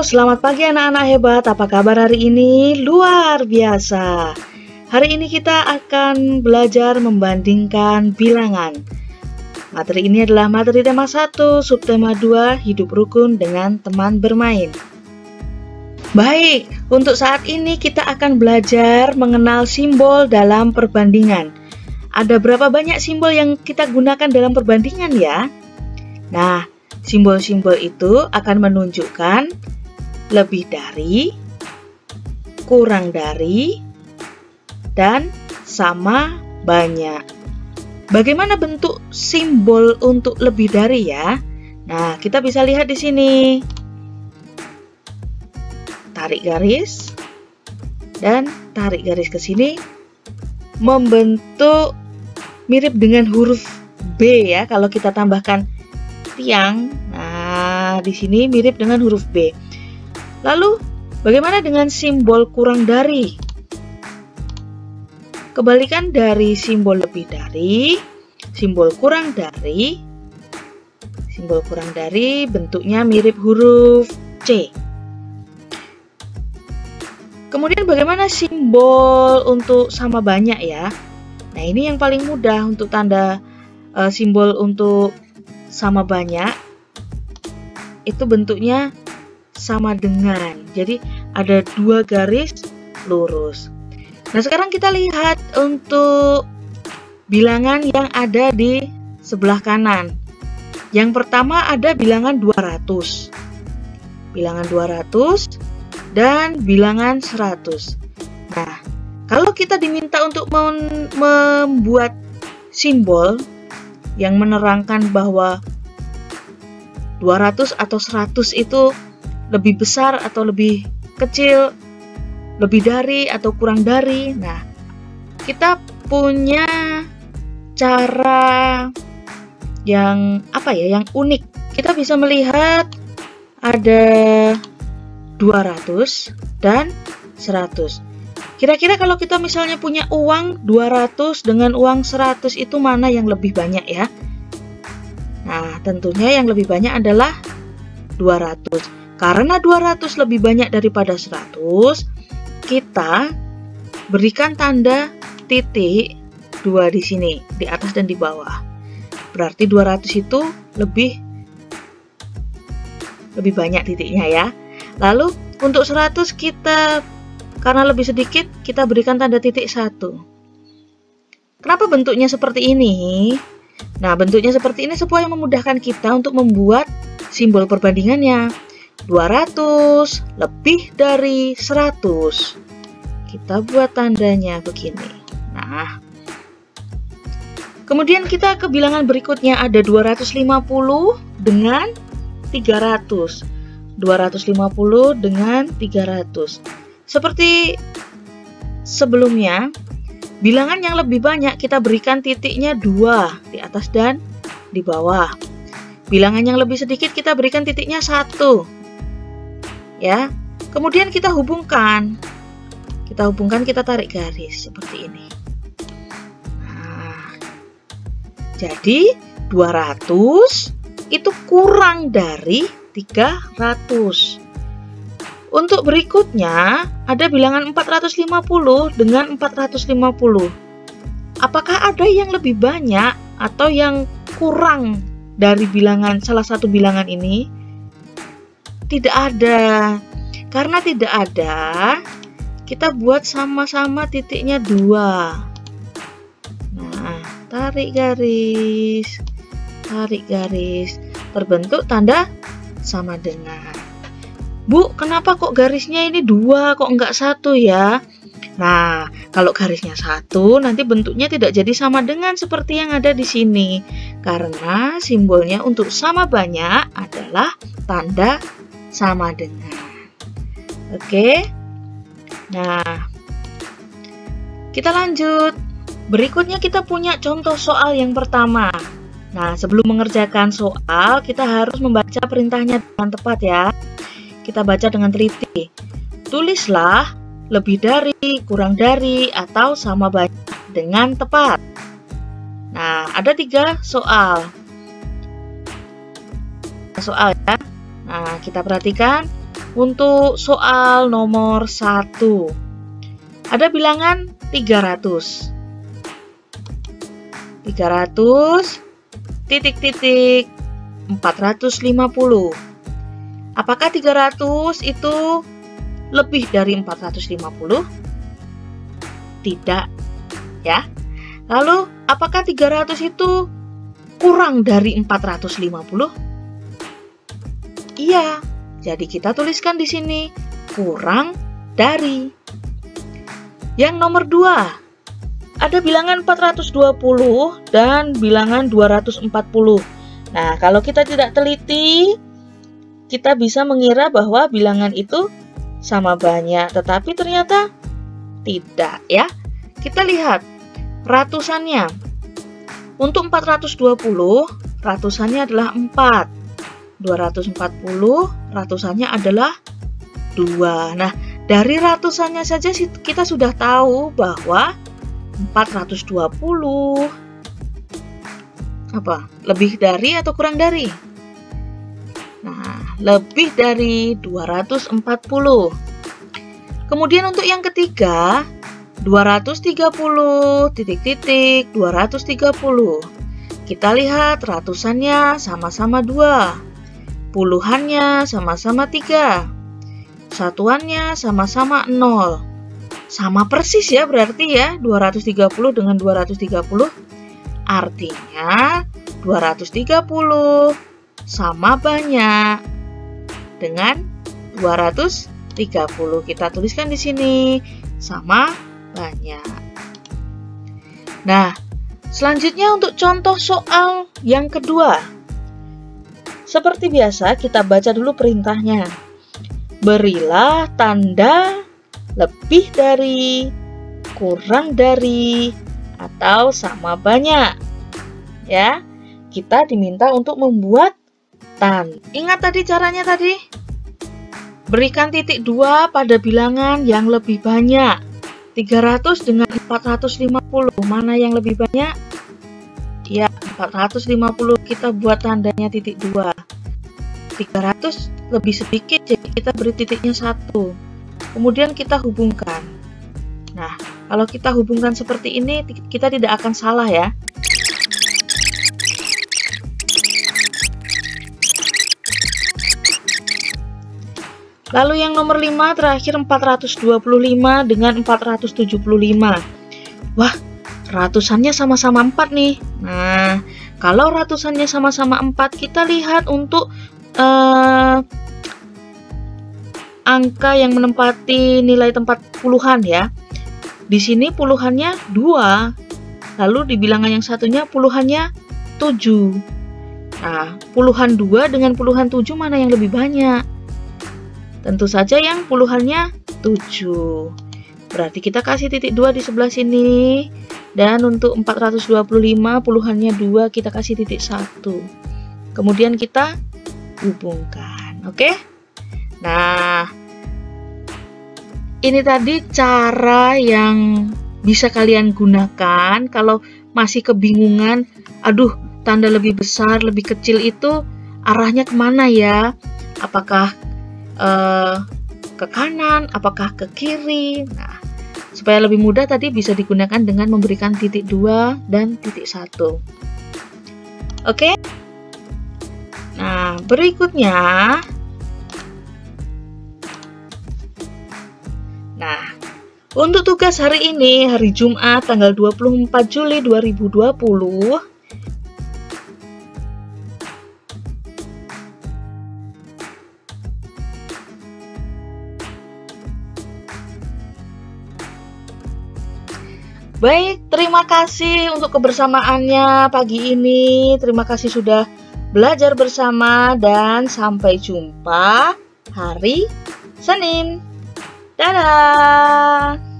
Selamat pagi anak-anak hebat. Apa kabar hari ini? Luar biasa. Hari ini kita akan belajar membandingkan bilangan. Materi ini adalah materi tema 1, subtema 2, hidup rukun dengan teman bermain. Baik, untuk saat ini kita akan belajar mengenal simbol dalam perbandingan. Ada berapa banyak simbol yang kita gunakan dalam perbandingan ya? Nah, simbol-simbol itu akan menunjukkan lebih dari, kurang dari, dan sama banyak. Bagaimana bentuk simbol untuk lebih dari ya? Nah, kita bisa lihat di sini. Tarik garis dan tarik garis ke sini membentuk mirip dengan huruf B ya. Kalau kita tambahkan tiang, nah di sini mirip dengan huruf B. Lalu, bagaimana dengan simbol kurang dari? Kebalikan dari simbol lebih dari, simbol kurang dari bentuknya mirip huruf C. Kemudian bagaimana simbol untuk sama banyak ya? Nah, ini yang paling mudah untuk tanda simbol untuk sama banyak. Itu bentuknya sama dengan, jadi ada dua garis lurus. Nah, sekarang kita lihat untuk bilangan yang ada di sebelah kanan. Yang pertama ada bilangan 200, bilangan 200 dan bilangan 100. Nah, kalau kita diminta untuk membuat simbol yang menerangkan bahwa 200 atau 100 itu lebih besar atau lebih kecil, lebih dari atau kurang dari. Nah, kita punya cara yang yang unik. Kita bisa melihat ada 200 dan 100. Kira-kira kalau kita misalnya punya uang 200 dengan uang 100 itu mana yang lebih banyak ya? Nah, tentunya yang lebih banyak adalah 200. Karena 200 lebih banyak daripada 100, kita berikan tanda titik 2 di sini, di atas dan di bawah. Berarti 200 itu lebih banyak titiknya ya. Lalu untuk 100 kita, karena lebih sedikit, kita berikan tanda titik 1. Kenapa bentuknya seperti ini? Nah, bentuknya seperti ini supaya memudahkan kita untuk membuat simbol perbandingannya. 200 lebih dari 100. Kita buat tandanya begini. Nah, kemudian kita ke bilangan berikutnya, ada 250 dengan 300. 250 dengan 300. Seperti sebelumnya, bilangan yang lebih banyak kita berikan titiknya 2 di atas dan di bawah. Bilangan yang lebih sedikit kita berikan titiknya 1. Ya. Kemudian kita hubungkan. Kita tarik garis seperti ini. Nah, jadi 200 itu kurang dari 300. Untuk berikutnya ada bilangan 450 dengan 450. Apakah ada yang lebih banyak atau yang kurang dari salah satu bilangan ini? Tidak ada. Karena tidak ada, kita buat sama-sama titiknya 2. Nah, tarik garis, terbentuk tanda sama dengan. Bu, kenapa kok garisnya ini 2, kok enggak 1 ya? Nah, kalau garisnya 1, nanti bentuknya tidak jadi sama dengan seperti yang ada di sini. Karena simbolnya untuk sama banyak adalah tanda sama dengan. Oke. Nah, kita lanjut. Berikutnya kita punya contoh soal yang pertama. Nah, sebelum mengerjakan soal, kita harus membaca perintahnya dengan tepat ya. Kita baca dengan teliti. Tulislah lebih dari, kurang dari, atau sama banyak dengan tepat. Nah, ada 3 soal. Soal ya. Nah, kita perhatikan Untuk soal nomor 1. Ada bilangan 300. 300 titik-titik 450. Apakah 300 itu lebih dari 450? Tidak, ya. Lalu, apakah 300 itu kurang dari 450? Iya. Jadi kita tuliskan di sini kurang dari. Yang nomor 2. Ada bilangan 420 dan bilangan 240. Nah, kalau kita tidak teliti, kita bisa mengira bahwa bilangan itu sama banyak, tetapi ternyata tidak, ya. Kita lihat ratusannya. Untuk 420, ratusannya adalah 4. 240, ratusannya adalah 2. Nah, dari ratusannya saja kita sudah tahu bahwa 420 apa? Lebih dari atau kurang dari? Nah, lebih dari 240. Kemudian untuk yang ketiga, 230 titik-titik 230. Kita lihat ratusannya sama-sama 2. Puluhannya sama-sama 3. Satuannya sama-sama 0. Sama persis ya berarti ya, 230 dengan 230. Artinya 230 sama banyak dengan 230. Kita tuliskan di sini sama banyak. Nah, selanjutnya untuk contoh soal yang kedua. Seperti biasa kita baca dulu perintahnya. Berilah tanda lebih dari, kurang dari, atau sama banyak. Ya, kita diminta untuk membuat tanda. Ingat tadi caranya tadi? Berikan titik 2 pada bilangan yang lebih banyak. 300 dengan 450, mana yang lebih banyak? Ya, 450 kita buat tandanya titik 2. 300 lebih sedikit, jadi kita beri titiknya 1. Kemudian kita hubungkan. Nah, kalau kita hubungkan seperti ini, kita tidak akan salah ya. Lalu yang nomor 5 terakhir 425 dengan 475. Wah, ratusannya sama-sama 4 nih. Nah, kalau ratusannya sama-sama 4, kita lihat untuk angka yang menempati nilai tempat puluhan ya. Di sini puluhannya 2. Lalu di bilangan yang satunya puluhannya 7. Nah, puluhan 2 dengan puluhan 7 mana yang lebih banyak? Tentu saja yang puluhannya 7. Berarti kita kasih titik 2 di sebelah sini. Dan untuk 425 puluhannya 2, kita kasih titik 1. Kemudian kita hubungkan. Oke? Nah, ini tadi cara yang bisa kalian gunakan kalau masih kebingungan, aduh, tanda lebih besar, lebih kecil itu arahnya kemana ya? Apakah ke kanan, apakah ke kiri? Nah, supaya lebih mudah tadi bisa digunakan dengan memberikan titik 2 dan titik 1. Oke? Nah, berikutnya. Nah, untuk tugas hari ini, hari Jumat tanggal 24 Juli 2020, baik, terima kasih untuk kebersamaannya pagi ini. Terima kasih sudah belajar bersama dan sampai jumpa hari Senin. Dadah!